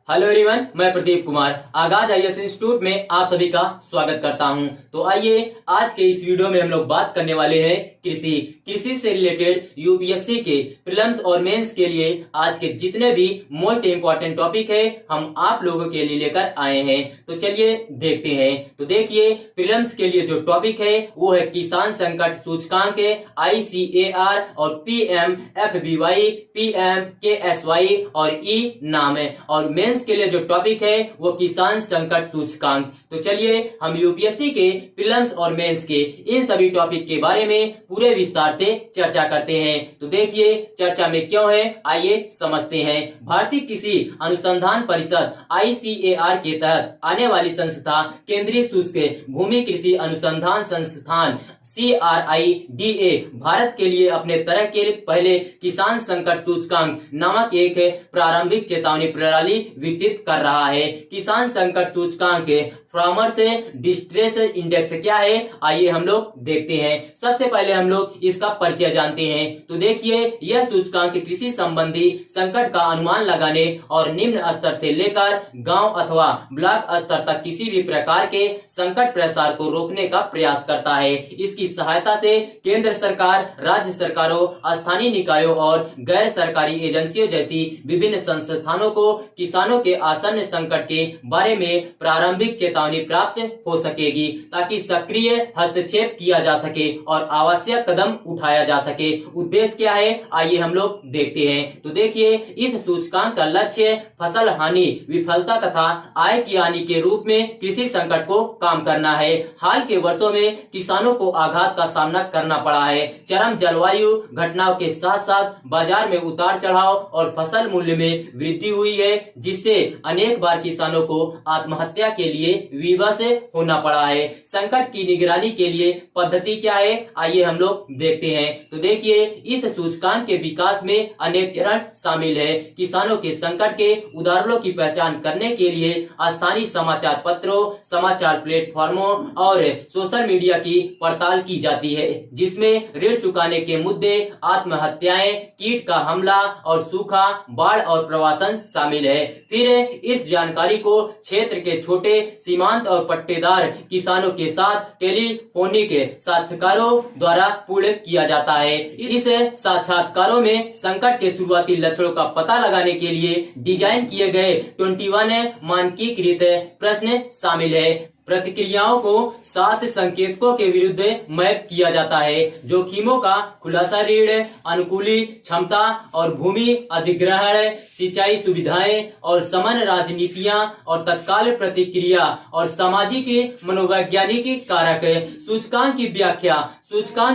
Hello everyone, मैं प्रदीप कुमार आगाज IAS institute में आप सभी का स्वागत करता हूं। तो आइए आज के इस वीडियो में हम लोग बात करने वाले हैं कृषि से रिलेटेड यूपीएससी के प्रीलिम्स और मेंस के लिए आज के जितने भी मोस्ट इंपॉर्टेंट टॉपिक है हम आप लोगों के लिए लेकर आए हैं। तो चलिए देखते हैं। तो देखिए, प्रीलिम्स के लिए जो टॉपिक है वो है किसान संकट सूचकांक ICAR और PMFBY, PMKSY और ई नाम है। और मेंस के लिए जो टॉपिक है वो किसान संकट सूचकांक। तो चलिए हम यूपीएससी के प्रीलिम्स और मेंस के इन सभी टॉपिक के बारे में पूरे विस्तार से चर्चा करते हैं। तो देखिए चर्चा में क्यों है, आइए समझते हैं। भारतीय कृषि अनुसंधान परिषद ICAR के तहत आने वाली संस्था केंद्रीय शुष्क भूमि कृषि अनुसंधान संस्थान CRIDA भारत के लिए अपने तरह के पहले किसान संकट सूचकांक नामक एक प्रारंभिक चेतावनी प्रणाली विकसित कर रहा है। किसान संकट सूचकांक फार्मर्स डिस्ट्रेस इंडेक्स क्या है, आइए हम लोग देखते हैं। सबसे पहले हम लोग इसका परिचय जानते हैं। तो देखिए, यह सूचकांक कृषि संबंधी संकट का अनुमान लगाने और निम्न स्तर से लेकर गांव अथवा ब्लॉक स्तर तक किसी भी प्रकार के संकट प्रसार को रोकने का प्रयास करता है। इसकी सहायता से केंद्र सरकार, राज्य सरकारों, स्थानीय निकायों और गैर सरकारी एजेंसियों जैसी विभिन्न संस्थानों को किसानों के आसन्न संकट के बारे में प्रारंभिक चेतावनी प्राप्त हो सकेगी, ताकि सक्रिय हस्तक्षेप किया जा सके और आवश्यक कदम उठाया जा सके। उद्देश्य क्या है, आइए हम लोग देखते हैं। तो देखिए, इस सूचकांक का लक्ष्य फसल हानि, विफलता तथा आय की हानि के रूप में कृषि संकट को कम करना है। हाल के वर्षों में किसानों को आघात का सामना करना पड़ा है। चरम जलवायु घटनाओं के साथ साथ बाजार में उतार चढ़ाव और फसल मूल्य में वृद्धि हुई है, जिससे अनेक बार किसानों को आत्महत्या के लिए विवश होना पड़ा है। संकट की निगरानी के लिए पद्धति क्या है, आइए हम लोग देखते हैं। तो देखिए, इस सूचकांक के विकास में अनेक चरण शामिल है। किसानों के संकट के उदाहरणों की पहचान करने के लिए स्थानीय समाचार पत्रों, समाचार प्लेटफॉर्मों और सोशल मीडिया की पड़ताल की जाती है, जिसमें ऋण चुकाने के मुद्दे, आत्महत्याएं, कीट का हमला और सूखा, बाढ़ और प्रवासन शामिल है। फिर इस जानकारी को क्षेत्र के छोटे सीमांत और पट्टेदार किसानों के साथ टेलीफोनिक साक्षात्कारों द्वारा पूर्ण किया जाता है। इस साक्षात्कारों में संकट के शुरुआती लक्षणों का पता लगाने के लिए डिजाइन किए गए 21 मानकीकृत प्रश्न शामिल है। प्रतिक्रियाओं को 7 संकेतकों के विरुद्ध मैप किया जाता है। जोखिमों का खुलासा, ऋण अनुकूली क्षमता और भूमि अधिग्रहण, सिंचाई सुविधाएं और समन राजनीतियां और तत्काल प्रतिक्रिया और सामाजिक मनोवैज्ञानिक कारक। सूचकांक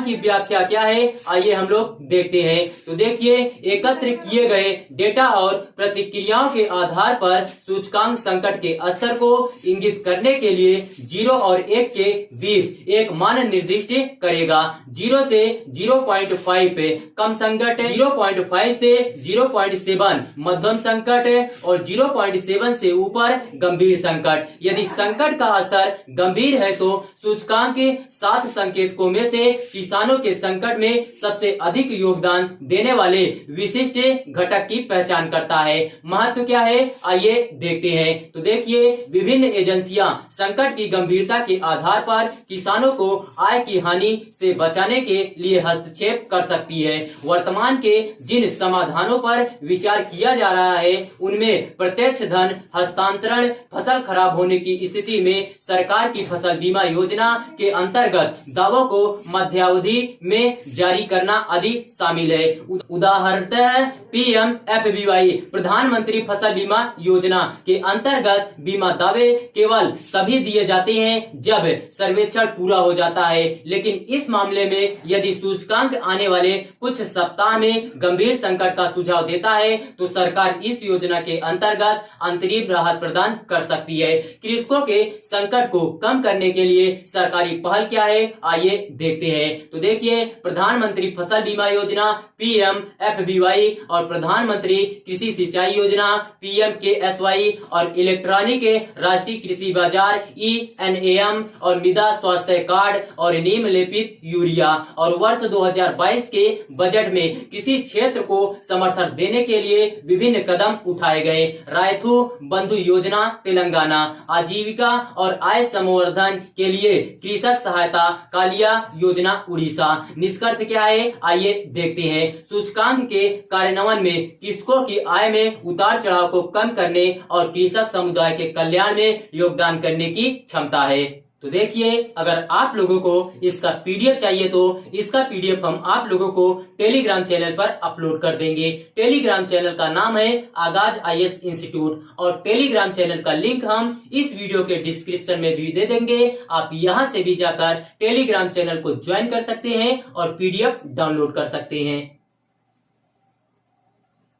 की व्याख्या क्या है, आइए हम लोग देखते हैं। तो देखिए, एकत्र किए गए डेटा और प्रतिक्रियाओं के आधार पर सूचकांक संकट के स्तर को इंगित करने के लिए 0 और 1 के बीच एक मान निर्दिष्ट करेगा। 0 से 0.5 पे कम संकट, 0.5 से 0.7 मध्यम संकट और 0.7 से ऊपर गंभीर संकट। यदि संकट का स्तर गंभीर है तो सूचकांक के 7 संकेतकों में से किसानों के संकट में सबसे अधिक योगदान देने वाले विशिष्ट घटक की पहचान करता है। महत्व क्या है, आइए देखते हैं। तो देखिए, विभिन्न एजेंसियां संकट की गंभीरता के आधार पर किसानों को आय की हानि से बचाने के लिए हस्तक्षेप कर सकती है। वर्तमान के जिन समाधानों पर विचार किया जा रहा है उनमें प्रत्यक्ष धन हस्तांतरण, फसल खराब होने की स्थिति में सरकार की फसल बीमा योजना के अंतर्गत दावों को मध्यावधि में जारी करना आदि शामिल है। उदाहरणतः PMFBY प्रधानमंत्री फसल बीमा योजना के अंतर्गत बीमा दावे केवल तभी दिए जाते हैं जब सर्वेक्षण पूरा हो जाता है, लेकिन इस मामले में यदि सूचकांक आने वाले कुछ सप्ताह में गंभीर संकट का सुझाव देता है तो सरकार इस योजना के अंतर्गत अंतरिम राहत प्रदान कर सकती है। कृषकों के संकट को कम करने के लिए सरकारी पहल क्या है, आइए देखते देखते हैं। तो देखिए, प्रधानमंत्री फसल बीमा योजना PMFBY और प्रधानमंत्री कृषि सिंचाई योजना PMKSY और इलेक्ट्रॉनिक राष्ट्रीय कृषि बाजार ENAM और मृदा स्वास्थ्य कार्ड और निम्नलिखित यूरिया। और वर्ष 2022 के बजट में कृषि क्षेत्र को समर्थन देने के लिए विभिन्न कदम उठाए गए। रायथू बंधु योजना तेलंगाना, आजीविका और आय संवर्धन के लिए कृषक सहायता कालिया योजना उड़ीसा। निष्कर्ष क्या है, आइए देखते हैं। सूचकांक के कार्यान्वयन में कृषकों की आय में उतार चढ़ाव को कम करने और कृषक समुदाय के कल्याण में योगदान करने की क्षमता है। तो देखिए, अगर आप लोगों को इसका पीडीएफ चाहिए तो इसका पीडीएफ हम आप लोगों को टेलीग्राम चैनल पर अपलोड कर देंगे। टेलीग्राम चैनल का नाम है आगाज IAS इंस्टीट्यूट और टेलीग्राम चैनल का लिंक हम इस वीडियो के डिस्क्रिप्शन में भी दे देंगे। आप यहां से भी जाकर टेलीग्राम चैनल को ज्वाइन कर सकते हैं और पीडीएफ डाउनलोड कर सकते हैं।